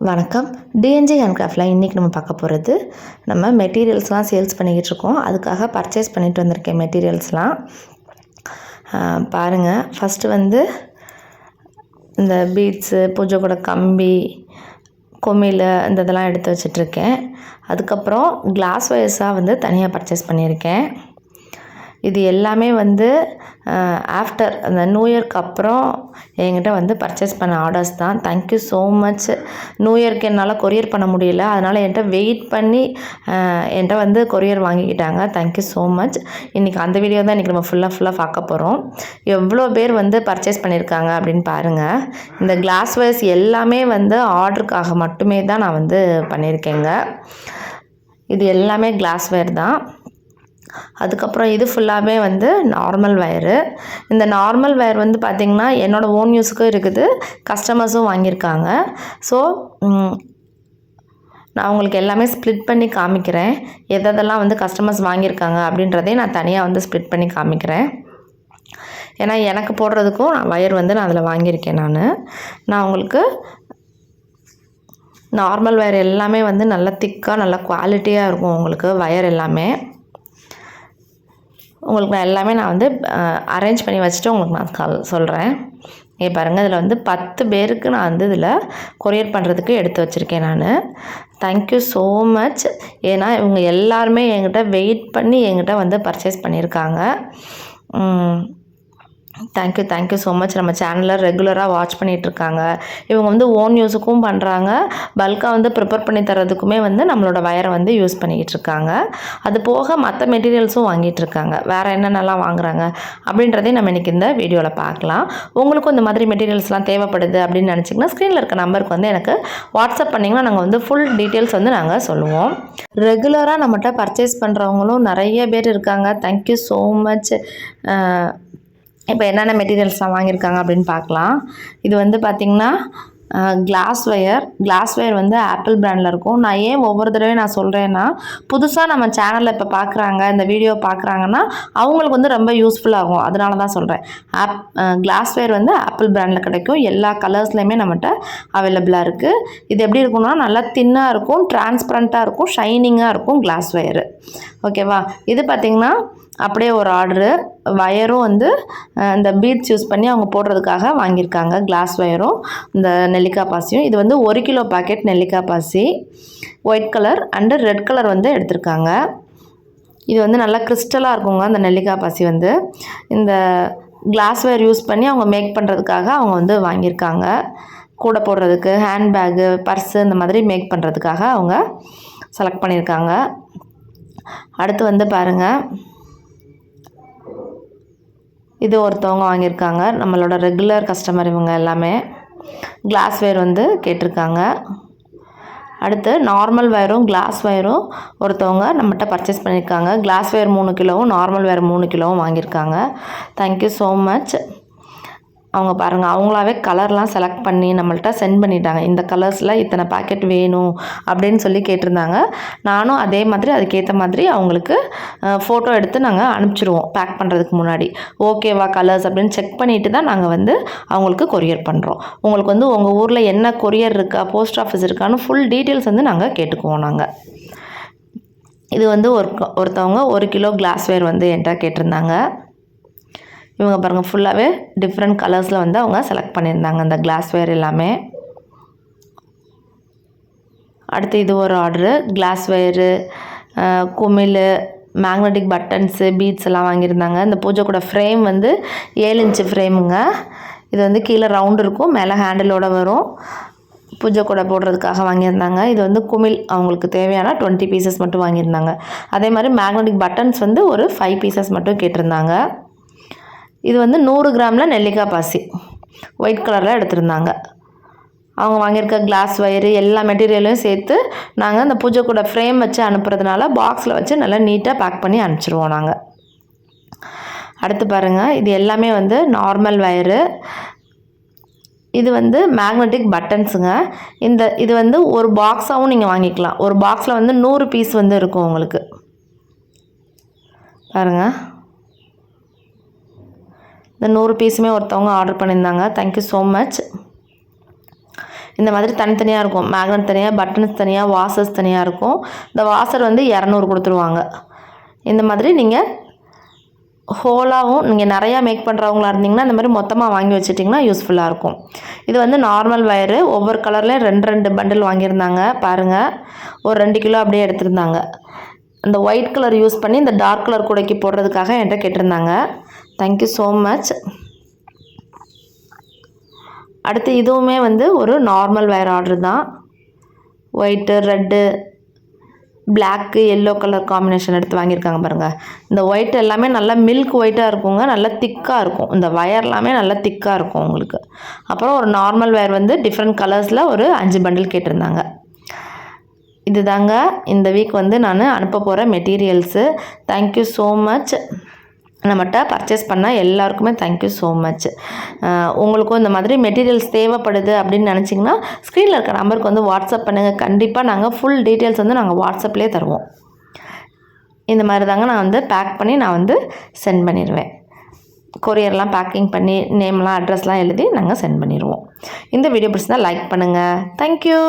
வணக்கம். TNG hand கிராஃப்டில் இன்றைக்கி நம்ம பார்க்க போகிறது நம்ம மெட்டீரியல்ஸ்லாம் சேல்ஸ் பண்ணிக்கிட்டு இருக்கோம். அதுக்காக பர்ச்சேஸ் பண்ணிட்டு வந்திருக்கேன் மெட்டீரியல்ஸ்லாம். பாருங்கள், ஃபஸ்ட்டு வந்து இந்த பீட்ஸு, பூஜை கூட கம்பி, கொமிழ் இந்த இதெல்லாம் எடுத்து வச்சிட்ருக்கேன். அதுக்கப்புறம் கிளாஸ் வயர்ஸாக வந்து தனியாக பர்ச்சேஸ் பண்ணியிருக்கேன். இது எல்லாமே வந்து ஆஃப்டர் அந்த நியூ இயர்க்கு அப்புறம் என்கிட்ட வந்து பர்ச்சேஸ் பண்ண ஆர்டர்ஸ் தான். Thank you so much. நியூ இயர்க்கு என்னால் கொரியர் பண்ண முடியல, அதனால் என்கிட்ட வெயிட் பண்ணி என்கிட்ட வந்து கொரியர் வாங்கிக்கிட்டாங்க. Thank you so much. இன்றைக்கி அந்த வீடியோ தான் இன்றைக்கி நம்ம ஃபுல்லாக பார்க்க போகிறோம். எவ்வளோ பேர் வந்து பர்ச்சேஸ் பண்ணியிருக்காங்க அப்படின்னு பாருங்கள். இந்த கிளாஸ் வைஸ் எல்லாமே வந்து ஆர்டருக்காக மட்டுமே தான் நான் வந்து பண்ணியிருக்கேங்க. இது எல்லாமே கிளாஸ் வயர் தான். அதுக்கப்புறம் இது ஃபுல்லாகவே வந்து நார்மல் வயரு. இந்த நார்மல் வயர் வந்து பார்த்திங்கன்னா என்னோடய ஓன் யூஸுக்கும் இருக்குது, கஸ்டமர்ஸும் வாங்கியிருக்காங்க. ஸோ நான் உங்களுக்கு எல்லாமே ஸ்ப்ளிட் பண்ணி காமிக்கிறேன். எதெல்லாம் வந்து கஸ்டமர்ஸ் வாங்கியிருக்காங்க அப்படின்றதையும் நான் தனியாக வந்து ஸ்ப்ளிட் பண்ணி காமிக்கிறேன். ஏன்னா எனக்கு போடுறதுக்கும் வயர் வந்து நான் அதில் வாங்கியிருக்கேன். நான் உங்களுக்கு நார்மல் வயர் எல்லாமே வந்து நல்லா திக்காக நல்லா குவாலிட்டியாக இருக்கும் உங்களுக்கு வயர் எல்லாமே. உங்களுக்கு நான் எல்லாமே வந்து அரேஞ்ச் பண்ணி வச்சுட்டு உங்களுக்கு நான் சொல்கிறேன். பாருங்கள், இதில் வந்து 10 பேருக்கு நான் வந்து இதில் கொரியர் பண்ணுறதுக்கு எடுத்து வச்சுருக்கேன் தேங்க்யூ ஸோ மச். ஏன்னா இவங்க எல்லாருமே என்கிட்ட வெயிட் பண்ணி என்கிட்ட வந்து பர்ச்சேஸ் பண்ணியிருக்காங்க. Thank you so much. நம்ம சேனலில் ரெகுலராக வாட்ச் பண்ணிகிட்ருக்காங்க. இவங்க வந்து ஓன் யூஸுக்கும் பண்ணுறாங்க, பல்காக வந்து ப்ரிப்பேர் பண்ணி தரதுக்குமே வந்து நம்மளோட வயரை வந்து யூஸ் பண்ணிக்கிட்டு இருக்காங்க. அது போக மற்ற மெட்டீரியல்ஸும் வாங்கிட்டு இருக்காங்க. வேறு என்னென்னலாம் வாங்குறாங்க அப்படின்றதையும் நம்ம இன்றைக்கி இந்த வீடியோவில் பார்க்கலாம். உங்களுக்கும் இந்த மாதிரி மெட்டீரியல்ஸ்லாம் தேவைப்படுது அப்படின்னு நினச்சிங்கன்னா ஸ்க்ரீனில் இருக்க நம்பருக்கு வந்து எனக்கு வாட்ஸ்அப் பண்ணிங்கன்னா நாங்கள் வந்து ஃபுல் டீட்டெயில்ஸ் வந்து நாங்கள் சொல்லுவோம். ரெகுலராக நம்மகிட்ட பர்ச்சேஸ் பண்ணுறவங்களும் நிறைய பேர் இருக்காங்க. Thank you so much. இப்போ என்னென்ன மெட்டீரியல்ஸ்லாம் வாங்கியிருக்காங்க அப்படின்னு பார்க்கலாம். இது வந்து பார்த்திங்கன்னா கிளாஸ் வயர் வந்து ஆப்பிள் பிராண்டில் இருக்கும். நான் ஏன் ஒவ்வொரு தடவையும் நான் சொல்கிறேன்னா, புதுசாக நம்ம சேனலில் இப்போ பார்க்குறாங்க, இந்த வீடியோ பார்க்குறாங்கன்னா அவங்களுக்கு வந்து ரொம்ப யூஸ்ஃபுல்லாகும். அதனால தான் சொல்கிறேன். கிளாஸ் வயர் வந்து ஆப்பிள் பிராண்டில் கிடைக்கும். எல்லா கலர்ஸ்லையுமே நம்மகிட்ட அவைலபிளாக இருக்குது. இது எப்படி இருக்கும்னா நல்லா தின்னாக இருக்கும், டிரான்ஸ்பரண்ட்டாக இருக்கும், ஷைனிங்காக இருக்கும் கிளாஸ் வயரு. ஓகேவா? இது பார்த்திங்கன்னா அப்படியே ஒரு ஆர்டரு. வயரும் வந்து இந்த பீட்ஸ் யூஸ் பண்ணி அவங்க போடுறதுக்காக வாங்கியிருக்காங்க. கிளாஸ் வயரும் இந்த நெல்லிக்காய் பாசியும். இது வந்து 1 கிலோ பாக்கெட் நெல்லிக்காய் பாசி, white colour and red colour வந்து எடுத்திருக்காங்க. இது வந்து நல்லா கிறிஸ்டலாக இருக்குங்க. அந்த நெல்லிக்காய் பாசி வந்து இந்த கிளாஸ் வயர் யூஸ் பண்ணி அவங்க மேக் பண்ணுறதுக்காக அவங்க வந்து வாங்கியிருக்காங்க. கூட போடுறதுக்கு, ஹேண்ட்பேக்கு, பர்ஸு இந்த மாதிரி மேக் பண்ணுறதுக்காக அவங்க செலக்ட் பண்ணியிருக்காங்க. அடுத்து வந்து பாருங்கள், இது ஒருத்தவங்க வாங்கியிருக்காங்க. நம்மளோட ரெகுலர் கஸ்டமர் இவங்க எல்லாமே. கிளாஸ் வயர் வந்து கேட்டிருக்காங்க. அடுத்து நார்மல் வயரும் கிளாஸ் வயரும் ஒருத்தவங்க நம்மகிட்ட பர்ச்சேஸ் பண்ணியிருக்காங்க. கிளாஸ் வயர் 3 கிலோவும் நார்மல் வயர் 3 கிலோவும் வாங்கியிருக்காங்க. Thank you so much. அவங்க பாருங்கள், அவங்களாவே கலர்லாம் செலக்ட் பண்ணி நம்மள்ட்ட சென்ட் பண்ணிட்டாங்க. இந்த கலர்ஸில் இத்தனை பேக்கெட் வேணும் அப்படின்னு சொல்லி கேட்டிருந்தாங்க. நானும் அதே மாதிரி அதுக்கேற்ற மாதிரி அவங்களுக்கு ஃபோட்டோ எடுத்து நாங்கள் அனுப்பிச்சிடுவோம் பேக் பண்ணுறதுக்கு முன்னாடி. ஓகேவா கலர்ஸ் அப்படின்னு செக் பண்ணிவிட்டு தான் நாங்கள் வந்து அவங்களுக்கு கொரியர் பண்ணுறோம். உங்களுக்கு வந்து உங்கள் ஊரில் என்ன கொரியர் இருக்கா, போஸ்ட் ஆஃபீஸ் இருக்கான்னு ஃபுல் டீட்டெயில்ஸ் வந்து நாங்கள் கேட்டுக்குவோம். இது வந்து ஒருத்தவங்க 1 கிலோ கிளாஸ் வயர் வந்து என்கிட்ட கேட்டிருந்தாங்க. இவங்க பாருங்கள், ஃபுல்லாகவே டிஃப்ரெண்ட் கலர்ஸில் வந்து அவங்க செலக்ட் பண்ணியிருந்தாங்க இந்த கிளாஸ் வயர் எல்லாமே. அடுத்து இது ஒரு ஆர்டரு. கிளாஸ் வயரு, குமிழ், மேக்னெட்டிக் பட்டன்ஸு, பீட்ஸ் எல்லாம் வாங்கியிருந்தாங்க. இந்த பூஜை கூட ஃப்ரேம் வந்து 7 இன்ச்சு ஃப்ரேமுங்க. இது வந்து கீழே ரவுண்டு இருக்கும், மேலே ஹேண்டிலோடு வரும். பூஜை கூட போடுறதுக்காக வாங்கியிருந்தாங்க. இது வந்து குமிழ் அவங்களுக்கு தேவையான 20 பீசஸ் மட்டும் வாங்கியிருந்தாங்க. அதே மாதிரி மேக்னெட்டிக் பட்டன்ஸ் வந்து ஒரு 5 பீசஸ் மட்டும் கேட்டிருந்தாங்க. இது வந்து 100 கிராமில் நெல்லிக்காய் பாசி ஒயிட் கலரில் எடுத்திருந்தாங்க. அவங்க வாங்கியிருக்க கிளாஸ் வயரு எல்லா மெட்டீரியலையும் சேர்த்து நாங்கள் அந்த பூஜை கூட ஃப்ரேம் வச்சு அனுப்புறதுனால பாக்ஸில் வச்சு நல்லா நீட்டாக பேக் பண்ணி அனுப்பிச்சிடுவோம் நாங்கள். அடுத்து பாருங்கள், இது எல்லாமே வந்து நார்மல் வயரு. இது வந்து மேக்னெட்டிக் பட்டன்ஸுங்க. இது வந்து ஒரு பாக்ஸாகவும் நீங்கள் வாங்கிக்கலாம். ஒரு பாக்ஸில் வந்து 100 பீஸ் வந்து இருக்கும் உங்களுக்கு. பாருங்கள், இந்த 100 பீஸுமே ஒருத்தவங்க ஆர்டர் பண்ணியிருந்தாங்க. Thank you so much. இந்த மாதிரி தனித்தனியாக இருக்கும். மேக்னெட் தனியாக, பட்டன்ஸ் தனியாக, வாசர்ஸ் தனியாக இருக்கும். இந்த வாசர் வந்து 200 கொடுத்துருவாங்க. இந்த மாதிரி நீங்கள் ஹோலாகவும் நீங்கள் நிறையா மேக் பண்ணுறவங்களா இருந்தீங்கன்னா இந்த மாதிரி மொத்தமாக வாங்கி வச்சுட்டிங்கன்னா யூஸ்ஃபுல்லாக இருக்கும். இது வந்து நார்மல் வயரு. ஒவ்வொரு கலர்லேயும் 2 பண்டில் வாங்கியிருந்தாங்க. பாருங்கள், ஒரு 2 கிலோ அப்படியே எடுத்திருந்தாங்க. அந்த ஒயிட் கலர் யூஸ் பண்ணி இந்த டார்க் கலர் கூடைக்கு போடுறதுக்காக என்கிட்ட கேட்டிருந்தாங்க. Thank you so much. அடுத்து இதுவுமே வந்து ஒரு நார்மல் வயர் ஆர்டர் தான். White, red, black, yellow colour combination எடுத்து வாங்கியிருக்காங்க பாருங்கள். இந்த ஒயிட் எல்லாமே நல்லா மில்க் ஒயிட்டாக இருக்குங்க. நல்லா திக்காக இருக்கும். இந்த வயர் எல்லாமே நல்லா திக்காக இருக்கும் உங்களுக்கு. அப்புறம் ஒரு நார்மல் வயர் வந்து டிஃப்ரெண்ட் கலர்ஸில் ஒரு 5 பண்டில் கேட்டிருந்தாங்க. இது தாங்க இந்த வீக் வந்து நான் அனுப்ப போகிற மெட்டீரியல்ஸு. Thank you so much. நம்மகிட்ட பர்ச்சேஸ் பண்ண எல்லாருக்குமே தேங்க்யூ ஸோ மச். உங்களுக்கும் இந்த மாதிரி மெட்டீரியல்ஸ் தேவைப்படுது அப்படின்னு நினச்சிங்கன்னா ஸ்க்ரீனில் இருக்க நம்பருக்கு வந்து வாட்ஸ்அப் பண்ணுங்கள். கண்டிப்பாக நாங்கள் ஃபுல் டீட்டெயில்ஸ் வந்து நாங்கள் வாட்ஸ்அப்லேயே தருவோம். இந்த மாதிரி தாங்க நான் வந்து பேக் பண்ணி நான் வந்து சென்ட் பண்ணிடுவேன். கொரியர்லாம் பேக்கிங் பண்ணி நேம்லாம் அட்ரஸ்லாம் எழுதி நாங்கள் சென்ட் பண்ணிடுவோம். இந்த வீடியோ பிடிச்சிருந்தா லைக் பண்ணுங்கள். தேங்க்யூ.